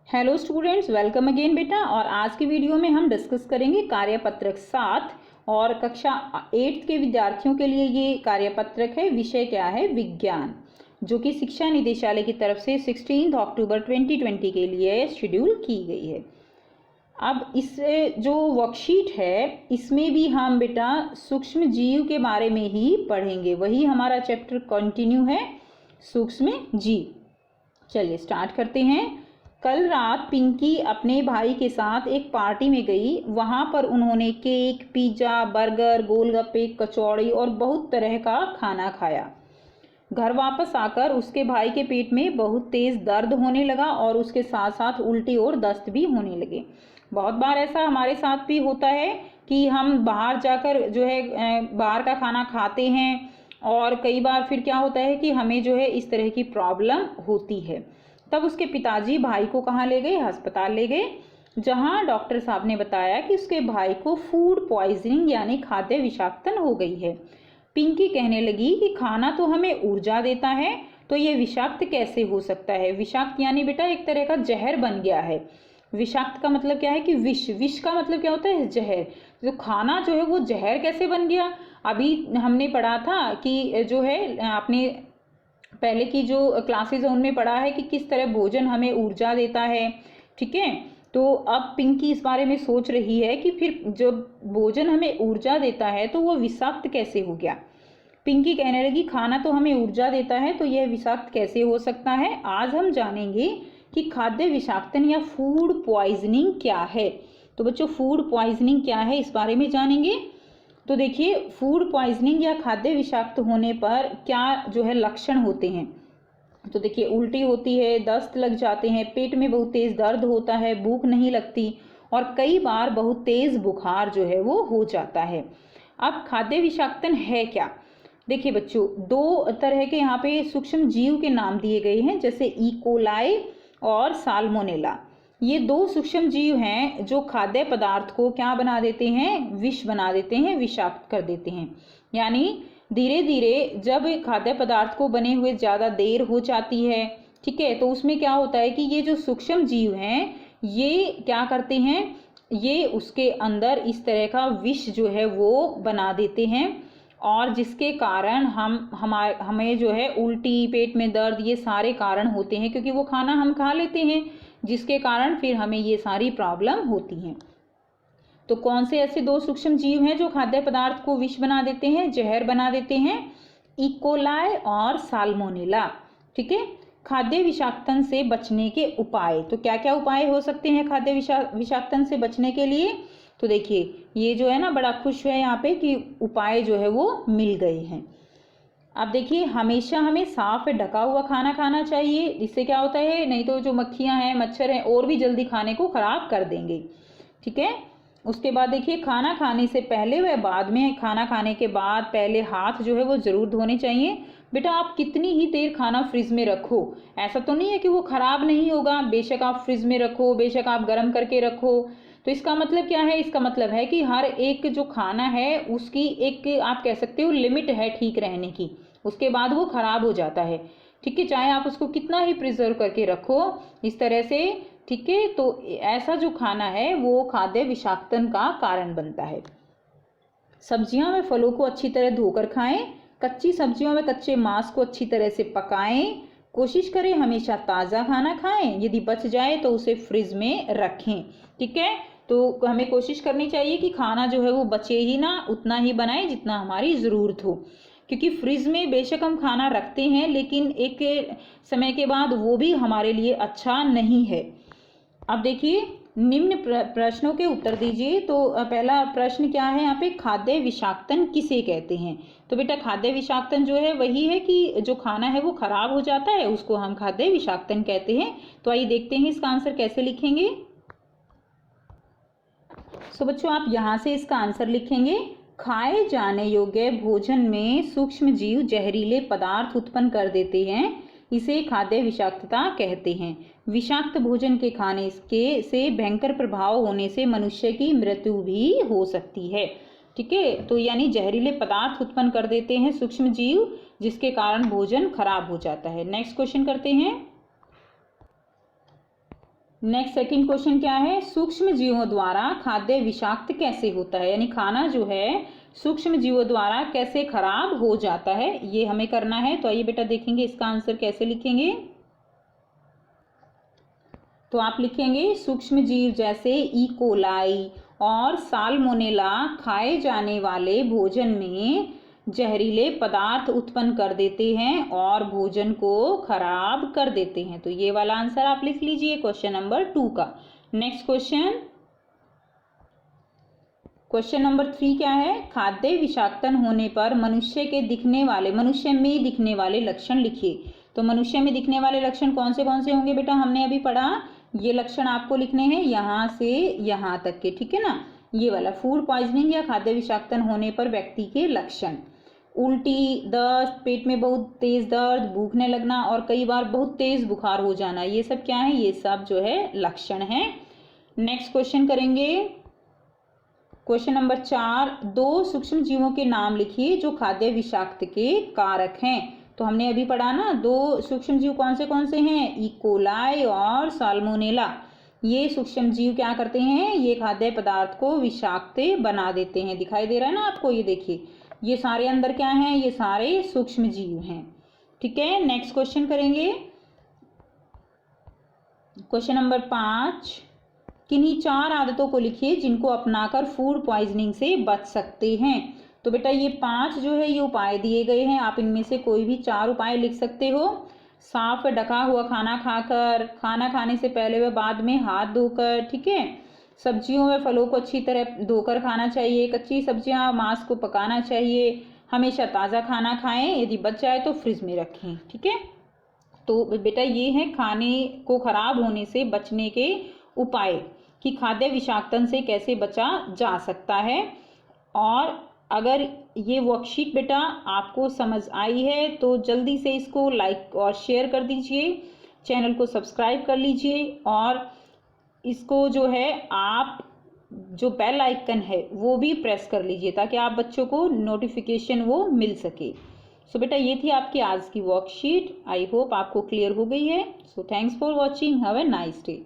Hello students, welcome again बेटा। और आज की वीडियो में हम डिस्कस करेंगे कार्यपत्रक 7 और कक्षा 8 के विद्यार्थियों के लिए ये कार्यपत्रक है। विषय क्या है? विज्ञान, जो कि शिक्षा निदेशालय की तरफ से 16 अक्टूबर 2020 के लिए शेड्यूल की गई है। अब इस जो वर्कशीट है इसमें भी हम बेटा सूक्ष्म जीव के बारे में ही पढ़ेंगे। वही हमारा चैप्टर कंटिन्यू है, सूक्ष्म जीव। चलिए स्टार्ट करते हैं। कल रात पिंकी अपने भाई के साथ एक पार्टी में गई। वहां पर उन्होंने केक, पिज्जा, बर्गर, गोलगप्पे, कचौड़ी और बहुत तरह का खाना खाया। घर वापस आकर उसके भाई के पेट में बहुत तेज दर्द होने लगा और उसके साथ साथ उल्टी और दस्त भी होने लगे। बहुत बार ऐसा हमारे साथ भी होता है कि हम बाहर जाकर जो है बाहर का खाना खाते हैं और कई बार फिर क्या होता है कि हमें जो है इस तरह की प्रॉब्लम होती है। तब उसके पिताजी भाई को कहाँ ले गए? अस्पताल ले गए, जहाँ डॉक्टर साहब ने बताया कि उसके भाई को फूड पॉइजनिंग यानी खाद्य विषाक्तन हो गई है। पिंकी कहने लगी कि खाना तो हमें ऊर्जा देता है, तो ये विषाक्त कैसे हो सकता है? विषाक्त यानी बेटा एक तरह का जहर बन गया है। विषाक्त का मतलब क्या है कि विष, विष का मतलब क्या होता है? जहर। तो खाना जो है वो जहर कैसे बन गया? अभी हमने पढ़ा था कि जो है आपने पहले की जो क्लासेज है उनमें पढ़ा है कि किस तरह भोजन हमें ऊर्जा देता है। ठीक है, तो अब पिंकी इस बारे में सोच रही है कि फिर जब भोजन हमें ऊर्जा देता है तो वो विषाक्त कैसे हो गया। पिंकी कहने लगी खाना तो हमें ऊर्जा देता है, तो यह विषाक्त कैसे हो सकता है? आज हम जानेंगे कि खाद्य विषाक्तन या फूड पॉइजनिंग क्या है। तो बच्चों, फूड पॉइजनिंग क्या है इस बारे में जानेंगे। तो देखिए, फूड पॉइजनिंग या खाद्य विषाक्त होने पर क्या जो है लक्षण होते हैं। तो देखिए, उल्टी होती है, दस्त लग जाते हैं, पेट में बहुत तेज दर्द होता है, भूख नहीं लगती और कई बार बहुत तेज बुखार जो है वो हो जाता है। अब खाद्य विषाक्तन है क्या? देखिए बच्चों, दो तरह के यहाँ पे सूक्ष्म जीव के नाम दिए गए हैं, जैसे इकोलाई और साल्मोनेला। ये दो सूक्ष्म जीव हैं जो खाद्य पदार्थ को क्या बना देते हैं? विष बना देते हैं, विषाक्त कर देते हैं। यानी धीरे धीरे जब खाद्य पदार्थ को बने हुए ज़्यादा देर हो जाती है, ठीक है, तो उसमें क्या होता है कि ये जो सूक्ष्म जीव हैं ये क्या करते हैं, ये उसके अंदर इस तरह का विष जो है वो बना देते हैं और जिसके कारण हमें जो है उल्टी, पेट में दर्द, ये सारे कारण होते हैं, क्योंकि वो खाना हम खा लेते हैं जिसके कारण फिर हमें ये सारी प्रॉब्लम होती हैं। तो कौन से ऐसे दो सूक्ष्म जीव हैं जो खाद्य पदार्थ को विष बना देते हैं, जहर बना देते हैं? इकोलाई और साल्मोनेला। ठीक है। खाद्य विषाक्तन से बचने के उपाय, तो क्या क्या उपाय हो सकते हैं खाद्य विषाक्तन से बचने के लिए? तो देखिए, ये जो है ना बड़ा खुश है यहाँ पे कि उपाय जो है वो मिल गए हैं। अब देखिए, हमेशा हमें साफ ढका हुआ खाना खाना चाहिए। इससे क्या होता है, नहीं तो जो मक्खियां हैं, मच्छर हैं, और भी जल्दी खाने को खराब कर देंगे। ठीक है। उसके बाद देखिए, खाना खाने से पहले व बाद में, खाना खाने के बाद पहले हाथ जो है वो जरूर धोने चाहिए। बेटा, आप कितनी ही देर खाना फ्रिज में रखो, ऐसा तो नहीं है कि वो खराब नहीं होगा। बेशक आप फ्रिज में रखो, बेशक आप गर्म करके रखो, तो इसका मतलब क्या है? इसका मतलब है कि हर एक जो खाना है उसकी एक, आप कह सकते हो, लिमिट है ठीक रहने की। उसके बाद वो खराब हो जाता है। ठीक है, चाहे आप उसको कितना ही प्रिजर्व करके रखो इस तरह से। ठीक है, तो ऐसा जो खाना है वो खाद्य विषाक्तन का कारण बनता है। सब्जियां व फलों को अच्छी तरह धोकर खाएं। कच्ची सब्जियों व कच्चे मांस को अच्छी तरह से पकाएं। कोशिश करें हमेशा ताज़ा खाना खाएं। यदि बच जाए तो उसे फ्रिज में रखें। ठीक है, तो हमें कोशिश करनी चाहिए कि खाना जो है वो बचे ही ना, उतना ही बनाएं जितना हमारी ज़रूरत हो। क्योंकि फ्रिज में बेशक हम खाना रखते हैं लेकिन एक समय के बाद वो भी हमारे लिए अच्छा नहीं है। अब देखिए, निम्न प्रश्नों के उत्तर दीजिए। तो पहला प्रश्न क्या है यहाँ पे? खाद्य विषाक्तन किसे कहते हैं? तो बेटा, खाद्य विषाक्तन जो है वही है कि जो खाना है वो खराब हो जाता है, उसको हम खाद्य विषाक्तन कहते हैं। तो आइए देखते हैं इसका आंसर कैसे लिखेंगे। तो बच्चों, आप यहाँ से इसका आंसर लिखेंगे, खाए जाने योग्य भोजन में सूक्ष्म जीव जहरीले पदार्थ उत्पन्न कर देते हैं, इसे खाद्य विषाक्तता कहते हैं। विषाक्त भोजन के खाने के से भयंकर प्रभाव होने से मनुष्य की मृत्यु भी हो सकती है। ठीक है, तो यानी जहरीले पदार्थ उत्पन्न कर देते हैं सूक्ष्म जीव, जिसके कारण भोजन खराब हो जाता है। नेक्स्ट क्वेश्चन करते हैं। नेक्स्ट सेकंड क्वेश्चन क्या है, सूक्ष्म जीवों द्वारा खाद्य विषाक्त कैसे होता है, यानी खाना जो है सूक्ष्म जीवों द्वारा कैसे खराब हो जाता है, ये हमें करना है। तो आइए बेटा देखेंगे इसका आंसर कैसे लिखेंगे। तो आप लिखेंगे सूक्ष्म जीव जैसे ई कोलाई और साल्मोनेला खाए जाने वाले भोजन में जहरीले पदार्थ उत्पन्न कर देते हैं और भोजन को खराब कर देते हैं। तो ये वाला आंसर आप लिख लीजिए क्वेश्चन नंबर 2 का। नेक्स्ट क्वेश्चन नंबर 3 क्या है, खाद्य विषाक्तन होने पर मनुष्य में दिखने वाले लक्षण लिखिए। तो मनुष्य में दिखने वाले लक्षण कौन से होंगे बेटा, हमने अभी पढ़ा, ये लक्षण आपको लिखने हैं यहाँ से यहाँ तक के, ठीक है ना। ये वाला फूड पॉइजनिंग या खाद्य विषाक्तन होने पर व्यक्ति के लक्षण, उल्टी, दस्त, पेट में बहुत तेज दर्द, भूखने लगना और कई बार बहुत तेज बुखार हो जाना, ये सब क्या है, ये सब जो है लक्षण है। नेक्स्ट क्वेश्चन करेंगे, क्वेश्चन नंबर 4, 2 सूक्ष्म जीवों के नाम लिखिए जो खाद्य विषाक्त के कारक हैं। तो हमने अभी पढ़ा ना, 2 सूक्ष्म जीव कौन से हैं, ई कोलाई और साल्मोनेला। ये सूक्ष्म जीव क्या करते हैं, ये खाद्य पदार्थ को विषाक्त बना देते हैं। दिखाई दे रहा है ना आपको, ये देखिए, ये सारे अंदर क्या हैं, ये सारे सूक्ष्म जीव हैं, ठीक है। नेक्स्ट क्वेश्चन करेंगे, क्वेश्चन नंबर 5, किन्हीं 4 आदतों को लिखिए जिनको अपनाकर फूड पॉइजनिंग से बच सकते हैं। तो बेटा ये 5 जो है ये उपाय दिए गए हैं, आप इनमें से कोई भी 4 उपाय लिख सकते हो। साफ ढका हुआ खाना खाकर, खाना खाने से पहले व बाद में हाथ धोकर, ठीक है। सब्जियों व फलों को अच्छी तरह धोकर खाना चाहिए। कच्ची सब्जियां, मांस को पकाना चाहिए। हमेशा ताज़ा खाना खाएं, यदि बच जाए तो फ्रिज में रखें, ठीक है। तो बेटा ये है खाने को खराब होने से बचने के उपाय, कि खाद्य विषाक्तन से कैसे बचा जा सकता है। और अगर ये वर्कशीट बेटा आपको समझ आई है तो जल्दी से इसको लाइक और शेयर कर दीजिए, चैनल को सब्सक्राइब कर लीजिए और इसको जो है आप जो बेल आइकन है वो भी प्रेस कर लीजिए ताकि आप बच्चों को नोटिफिकेशन वो मिल सके। सो बेटा ये थी आपकी आज की वर्कशीट, आई होप आपको क्लियर हो गई है। So thanks for watching, have a nice day.